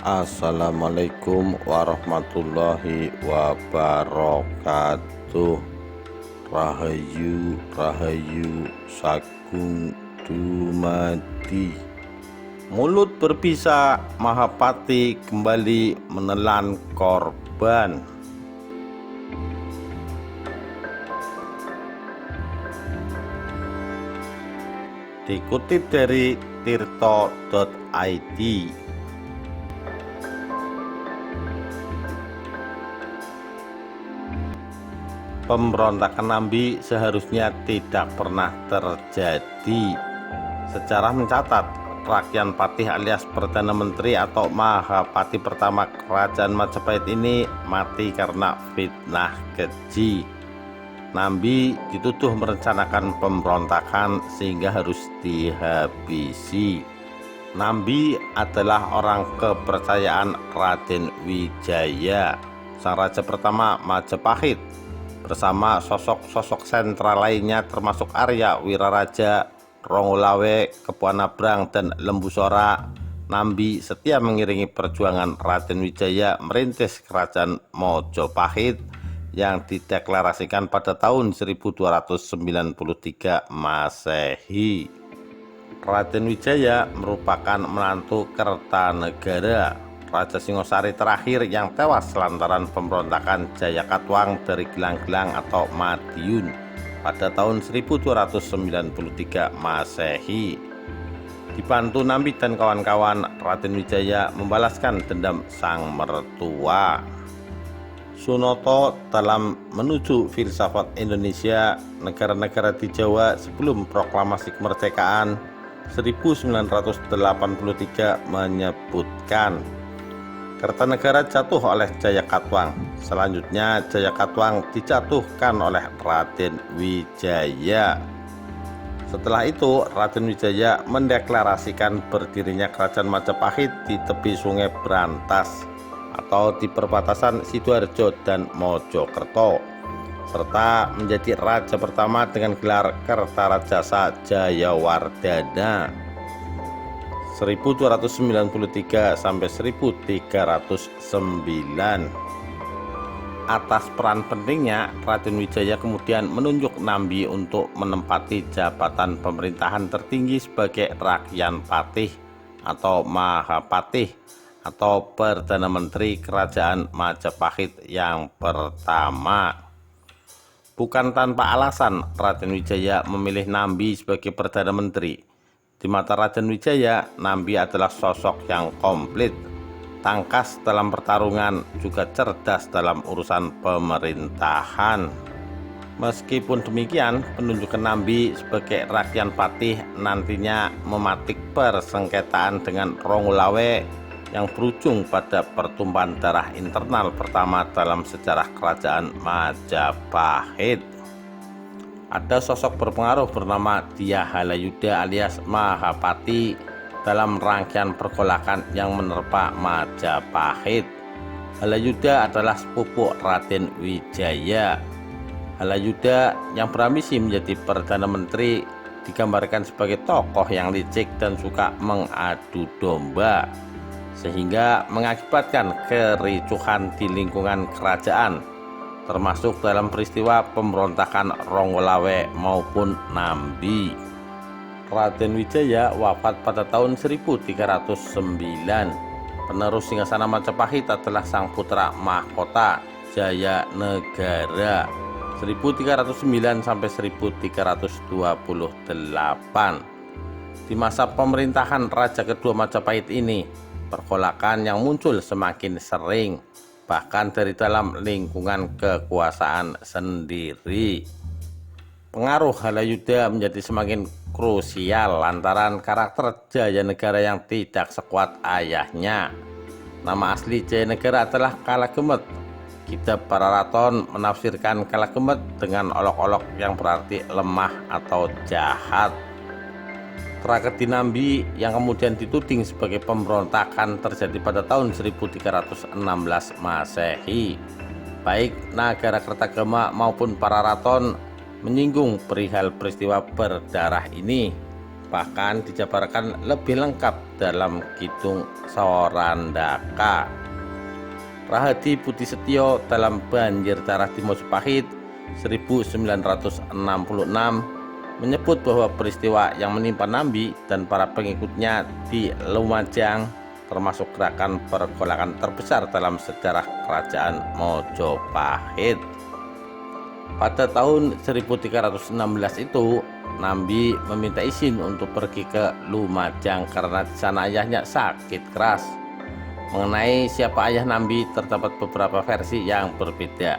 Assalamualaikum warahmatullahi wabarakatuh. Rahayu Rahayu Sagung Dumadi. Mulut berbisa, Mahapati kembali menelan korban. Dikutip dari tirto.id. Pemberontakan Nambi seharusnya tidak pernah terjadi. Sejarah mencatat, Rakyan Patih alias Perdana Menteri atau Mahapati pertama Kerajaan Majapahit ini mati karena fitnah keji. Nambi dituduh merencanakan pemberontakan sehingga harus dihabisi. Nambi adalah orang kepercayaan Raden Wijaya, sang raja pertama Majapahit, bersama sosok-sosok sentral lainnya termasuk Arya Wiraraja, Rongolawe, Kepuanabrang, dan Lembusora. Nambi setia mengiringi perjuangan Raden Wijaya merintis kerajaan Mojopahit yang dideklarasikan pada tahun 1293 Masehi. Raden Wijaya merupakan menantu Kertanegara, Raja Singosari terakhir yang tewas lantaran pemberontakan Jayakatwang dari Gelang-Gelang atau Madiun pada tahun 1293 Masehi. Dibantu Nambi dan kawan-kawan, Raden Wijaya membalaskan dendam sang mertua. Sunoto dalam Menuju Filsafat Indonesia, negara-negara di Jawa sebelum proklamasi kemerdekaan 1983 menyebutkan Kertanegara jatuh oleh Jayakatwang. Selanjutnya Jayakatwang dijatuhkan oleh Raden Wijaya. Setelah itu Raden Wijaya mendeklarasikan berdirinya Kerajaan Majapahit di tepi Sungai Brantas atau di perbatasan Sidoarjo dan Mojokerto, serta menjadi raja pertama dengan gelar Kertarajasa Jayawardana 1293 sampai 1309. Atas peran pentingnya, Raden Wijaya kemudian menunjuk Nambi untuk menempati jabatan pemerintahan tertinggi sebagai Rakyan Patih atau Mahapatih atau Perdana Menteri Kerajaan Majapahit yang pertama. Bukan tanpa alasan Raden Wijaya memilih Nambi sebagai Perdana Menteri. Di mata Raden Wijaya, Nambi adalah sosok yang komplit, tangkas dalam pertarungan, juga cerdas dalam urusan pemerintahan. Meskipun demikian, penunjukan Nambi sebagai Rakyan Patih nantinya mematik persengketaan dengan Rongolawe yang berujung pada pertumpahan darah internal pertama dalam sejarah Kerajaan Majapahit. Ada sosok berpengaruh bernama Dyah Halayuda alias Mahapati dalam rangkaian pergolakan yang menerpa Majapahit. Halayuda adalah sepupu Raden Wijaya. Halayuda yang berambisi menjadi Perdana Menteri digambarkan sebagai tokoh yang licik dan suka mengadu domba, sehingga mengakibatkan kericuhan di lingkungan kerajaan, termasuk dalam peristiwa pemberontakan Rongolawe maupun Nambi. Raden Wijaya wafat pada tahun 1309. Penerus Singgasana Majapahit adalah sang putra mahkota Jayanegara 1309 sampai 1328. Di masa pemerintahan Raja kedua Majapahit ini, pergolakan yang muncul semakin sering, bahkan dari dalam lingkungan kekuasaan sendiri. Pengaruh Halayuda menjadi semakin krusial lantaran karakter Jayanegara yang tidak sekuat ayahnya. Nama asli Jayanegara adalah Kalagemet. Kitab Pararaton menafsirkan Kalagemet dengan olok-olok yang berarti lemah atau jahat. Tragedi Nambi yang kemudian dituding sebagai pemberontakan terjadi pada tahun 1316 Masehi. Baik Nagara Kertagama maupun Pararaton menyinggung perihal peristiwa berdarah ini. bahkan dijabarkan lebih lengkap dalam Kidung Sorandaka. Rahadi Budi Setyo dalam Banjir Darah di Mojopahit 1966 menyebut bahwa peristiwa yang menimpa Nambi dan para pengikutnya di Lumajang termasuk gerakan pergolakan terbesar dalam sejarah Kerajaan Mojopahit. Pada tahun 1316 itu, Nambi meminta izin untuk pergi ke Lumajang karena di sana ayahnya sakit keras. Mengenai siapa ayah Nambi terdapat beberapa versi yang berbeda.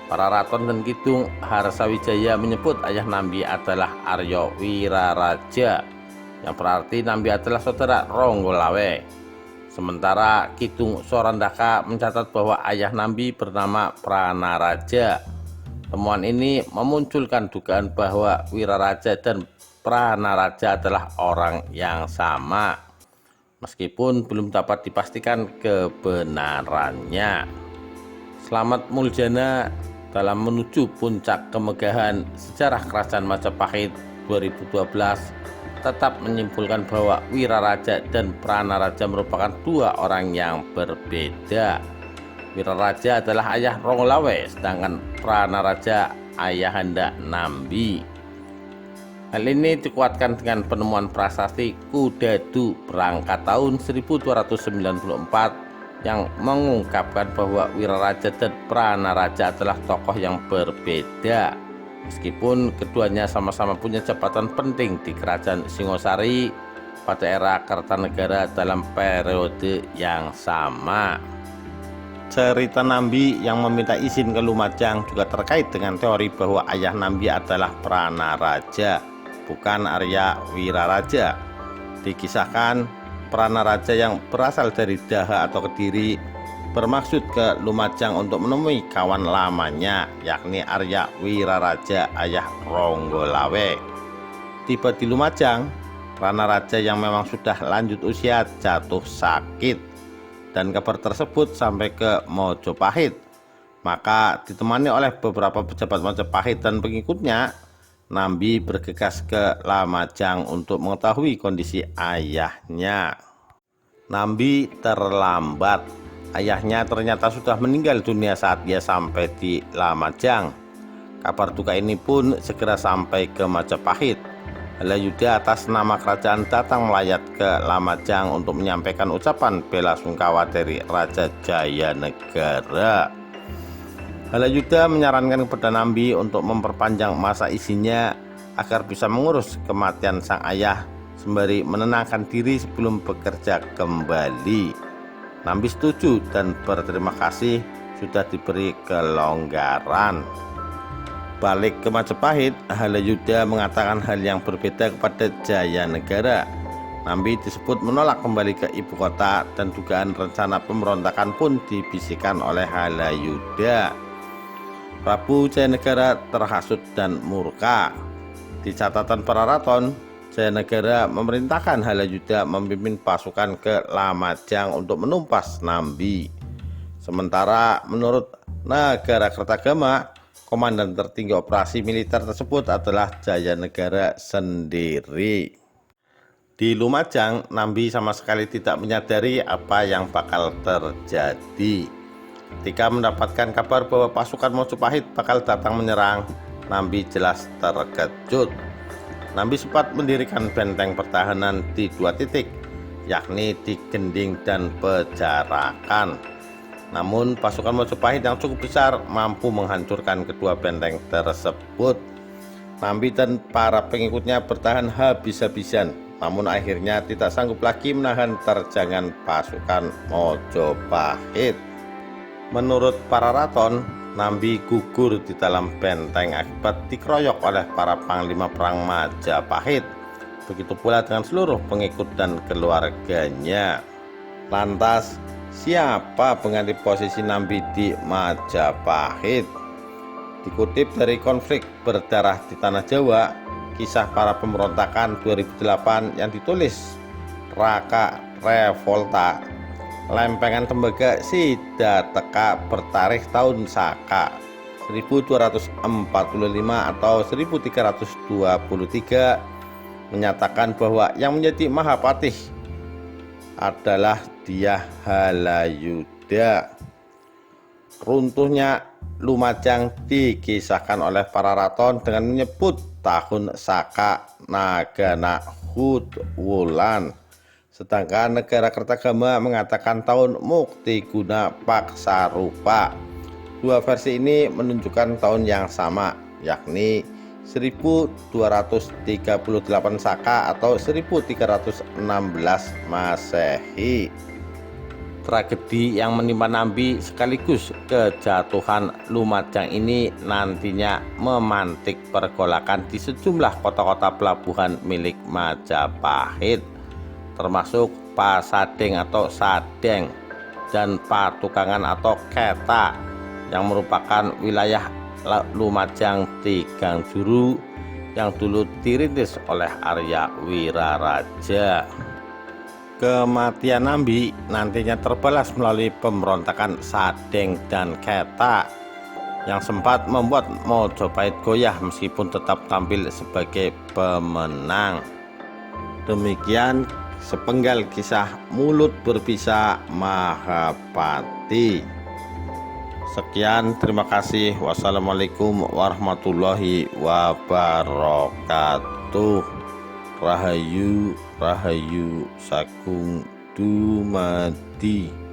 Para raton dan Kidung Harsawijaya menyebut ayah Nambi adalah Arya Wiraraja, yang berarti Nambi adalah saudara Ronggolawe. Sementara Kidung Sorandaka mencatat bahwa ayah Nambi bernama Pranaraja. Temuan ini memunculkan dugaan bahwa Wiraraja dan Pranaraja adalah orang yang sama, meskipun belum dapat dipastikan kebenarannya. Slamet Muljana dalam Menuju Puncak Kemegahan Sejarah Kerajaan Majapahit 2012 tetap menyimpulkan bahwa Wiraraja dan Pranaraja merupakan dua orang yang berbeda. Wiraraja adalah ayah Ronggolawe, sedangkan Pranaraja ayahanda Nambi. Hal ini dikuatkan dengan penemuan prasasti Kudadu berangkat tahun 1294 yang mengungkapkan bahwa Wiraraja dan Pranaraja adalah tokoh yang berbeda, meskipun keduanya sama-sama punya jabatan penting di Kerajaan Singosari pada era Kertanegara dalam periode yang sama. Cerita Nambi yang meminta izin ke Lumajang juga terkait dengan teori bahwa ayah Nambi adalah Pranaraja, bukan Arya Wiraraja. Dikisahkan Pranaraja yang berasal dari Daha atau Kediri bermaksud ke Lumajang untuk menemui kawan lamanya, yakni Arya Wiraraja ayah Ronggolawe. Tiba di Lumajang, Pranaraja yang memang sudah lanjut usia jatuh sakit, dan kabar tersebut sampai ke Mojopahit. Maka ditemani oleh beberapa pejabat Majapahit dan pengikutnya, Nambi bergegas ke Lumajang untuk mengetahui kondisi ayahnya. Nambi terlambat. Ayahnya ternyata sudah meninggal dunia saat ia sampai di Lumajang. Kabar duka ini pun segera sampai ke Majapahit. Halayudha atas nama kerajaan datang melayat ke Lumajang untuk menyampaikan ucapan bela sungkawa dari Raja Jayanegara. Halayudha menyarankan kepada Nambi untuk memperpanjang masa izinnya agar bisa mengurus kematian sang ayah sembari menenangkan diri sebelum bekerja kembali. Nambi setuju dan berterima kasih sudah diberi kelonggaran. Balik ke Majapahit, Halayudha mengatakan hal yang berbeda kepada Jayanegara. Nambi disebut menolak kembali ke ibu kota dan dugaan rencana pemberontakan pun dibisikkan oleh Halayudha. Prabu Jayanegara terhasut dan murka. Di catatan para raton, Jayanegara memerintahkan Halayudha memimpin pasukan ke Lumajang untuk menumpas Nambi. Sementara menurut Nagara Kertagama, komandan tertinggi operasi militer tersebut adalah Jayanegara sendiri. Di Lumajang, Nambi sama sekali tidak menyadari apa yang bakal terjadi. Ketika mendapatkan kabar bahwa pasukan Mojopahit bakal datang menyerang, Nambi jelas terkejut. Nambi sempat mendirikan benteng pertahanan di dua titik, yakni di Gending dan Pejarakan. Namun pasukan Mojopahit yang cukup besar mampu menghancurkan kedua benteng tersebut. Nambi dan para pengikutnya bertahan habis-habisan, namun akhirnya tidak sanggup lagi menahan terjangan pasukan Mojopahit. Menurut para raton, Nambi gugur di dalam benteng akibat dikeroyok oleh para panglima perang Majapahit. Begitu pula dengan seluruh pengikut dan keluarganya. Lantas, siapa pengganti posisi Nambi di Majapahit? Dikutip dari Konflik Berdarah di Tanah Jawa, kisah para pemberontakan 2008 yang ditulis Raka Revolta, Lempengan Tembaga Sidateka bertarikh tahun Saka 1245 atau 1323, menyatakan bahwa yang menjadi Mahapatih adalah Dyah Halayudha. Runtuhnya Lumajang dikisahkan oleh para raton dengan menyebut tahun Saka Nagana Hud Wulan, sedangkan negara Kertagama mengatakan tahun Mukti Guna Paksarupa. Dua versi ini menunjukkan tahun yang sama, yakni 1238 Saka atau 1316 Masehi. Tragedi yang menimpa Nambi sekaligus kejatuhan Lumajang ini nantinya memantik pergolakan di sejumlah kota-kota pelabuhan milik Majapahit, termasuk Pasadeng atau Sadeng dan Patukangan atau Keta yang merupakan wilayah Lumajang Tigang Juru yang dulu dirintis oleh Arya Wiraraja. Kematian Nambi nantinya terbalas melalui pemberontakan Sadeng dan Keta yang sempat membuat Mojopahit goyah meskipun tetap tampil sebagai pemenang. Demikian sepenggal kisah mulut berbisa Mahapati. Sekian, terima kasih. Wassalamualaikum warahmatullahi wabarakatuh. Rahayu Rahayu Sagung Dumadi.